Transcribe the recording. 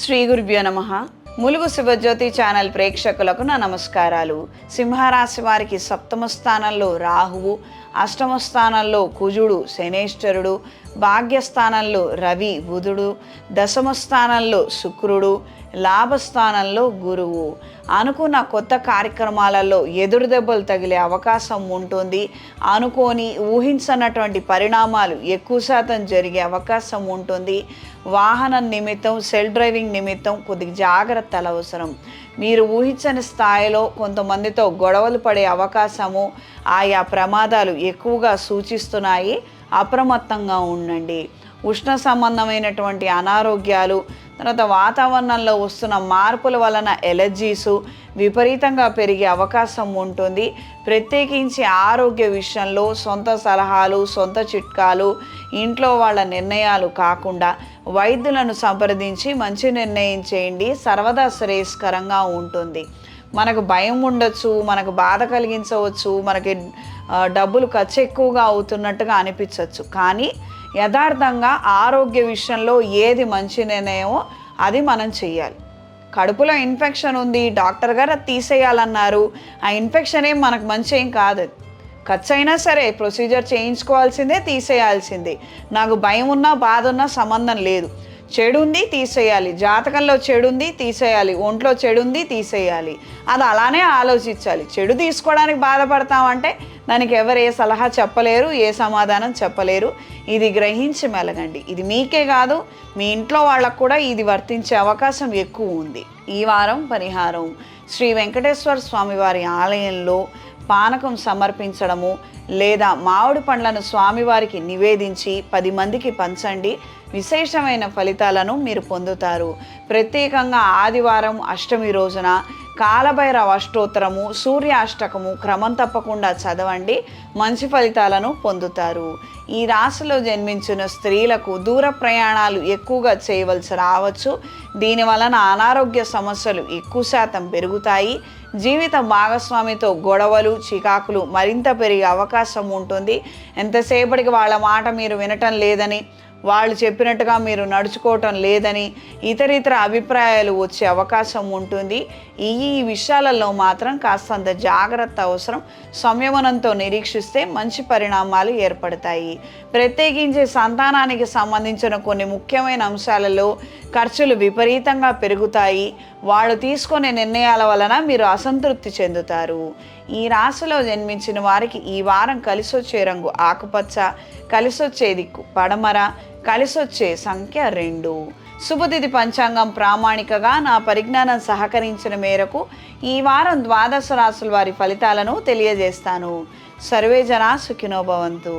శ్రీ గురుభ్యో నమః. ములుగు శివజ్యోతి ఛానల్ ప్రేక్షకులకు నా నమస్కారాలు. సింహరాశి వారికి సప్తమ స్థానంలో రాహువు, అష్టమ స్థానంలో కుజుడు శనేశ్వరుడు, భాగ్యస్థానంలో రవి బుధుడు, దశమ స్థానంలో శుక్రుడు, లాభస్థానంలో గురువు. అనుకున్న కొత్త కార్యక్రమాలలో ఎదురు దెబ్బలు తగిలే అవకాశం ఉంటుంది. అనుకోని ఊహించనటువంటి పరిణామాలు ఎక్కువ శాతం జరిగే అవకాశం ఉంటుంది. వాహనం నిమిత్తం, సెల్ఫ్ డ్రైవింగ్ నిమిత్తం కొద్దిగా జాగ్రత్తలు అవసరం. మీరు ఊహించని స్థాయిలో కొంతమందితో గొడవలు పడే అవకాశము, ఆయా ప్రమాదాలు ఎక్కువగా సూచిస్తున్నాయి. అప్రమత్తంగా ఉండండి. ఉష్ణ సంబంధమైనటువంటి అనారోగ్యాలు, తర్వాత వాతావరణంలో వస్తున్న మార్పుల వలన ఎలర్జీసు విపరీతంగా పెరిగే అవకాశం ఉంటుంది. ప్రత్యేకించి ఆరోగ్య విషయంలో సొంత సలహాలు, సొంత చిట్కాలు, ఇంట్లో వాళ్ళ నిర్ణయాలు కాకుండా వైద్యులను సంప్రదించి మంచి నిర్ణయం చేయండి. సర్వదా శ్రేయస్కరంగా ఉంటుంది. మనకు భయం ఉండొచ్చు, మనకు బాధ కలిగించవచ్చు, మనకి డబ్బులు ఖర్చు ఎక్కువగా అవుతున్నట్టుగా అనిపించవచ్చు. కానీ యథార్థంగా ఆరోగ్య విషయంలో ఏది మంచి నిర్ణయమో అది మనం చెయ్యాలి. కడుపులో ఇన్ఫెక్షన్ ఉంది, డాక్టర్ గారు అది తీసేయాలన్నారు. ఆ ఇన్ఫెక్షన్ ఏం మనకు మంచి ఏం కాదు. ఖర్చు అయినా సరే ప్రొసీజర్ చేయించుకోవాల్సిందే, తీసేయాల్సిందే. నాకు భయం ఉన్నా బాధ ఉన్నా సంబంధం లేదు. చెడు ఉంది తీసేయాలి, జాతకంలో చెడు ఉంది తీసేయాలి, ఒంట్లో చెడు ఉంది తీసేయాలి. అది అలానే ఆలోచించాలి. చెడు తీసుకోవడానికి బాధపడతామంటే దానికి ఎవరు ఏ సలహా చెప్పలేరు, ఏ సమాధానం చెప్పలేరు. ఇది గ్రహించి మెలగండి. ఇది మీకే కాదు, మీ ఇంట్లో వాళ్ళకు కూడా ఇది వర్తించే అవకాశం ఎక్కువ ఉంది. ఈ వారం పరిహారం: శ్రీ వెంకటేశ్వర స్వామివారి ఆలయంలో పానకం సమర్పించడము లేదా మామిడి పండ్లను స్వామివారికి నివేదించి 10 మందికి పంచండి. విశేషమైన ఫలితాలను మీరు పొందుతారు. ప్రత్యేకంగా ఆదివారం అష్టమి రోజున కాలభైరవ అష్టోత్తరము, సూర్య అష్టకము క్రమం తప్పకుండా చదవండి. మంచి ఫలితాలను పొందుతారు. ఈ రాశిలో జన్మించిన స్త్రీలకు దూర ప్రయాణాలు ఎక్కువగా చేయవలసి రావచ్చు. దీనివలన అనారోగ్య సమస్యలు ఎక్కువ శాతం పెరుగుతాయి. జీవిత భాగస్వామితో గొడవలు, చికాకులు మరింత పెరిగే అవకాశం ఉంటుంది. ఎంతసేపటికి వాళ్ళ మాట మీరు వినటం లేదని, వాళ్ళు చెప్పినట్టుగా మీరు నడుచుకోవటం లేదని ఇతరితర అభిప్రాయాలు వచ్చే అవకాశం ఉంటుంది. ఈ విషయాలలో మాత్రం కాస్తంత జాగ్రత్త అవసరం. సంయమనంతో నిరీక్షిస్తే మంచి పరిణామాలు ఏర్పడతాయి. ప్రత్యేకించి సంతానానికి సంబంధించిన కొన్ని ముఖ్యమైన అంశాలలో ఖర్చులు విపరీతంగా పెరుగుతాయి. వాళ్ళు తీసుకునే నిర్ణయాల వలన మీరు అసంతృప్తి చెందుతారు. ఈ రాశిలో జన్మించిన వారికి ఈ వారం కలిసొచ్చే రంగు ఆకుపచ్చ, కలిసొచ్చే దిక్కు పడమర, కలిసొచ్చే సంఖ్య 2. శుభతిథి పంచాంగం ప్రామాణికగా నా పరిజ్ఞానం సహకరించిన మేరకు ఈ వారం 12 రాశుల వారి ఫలితాలను తెలియజేస్తాను. సర్వే జనా సుఖినో భవంతు.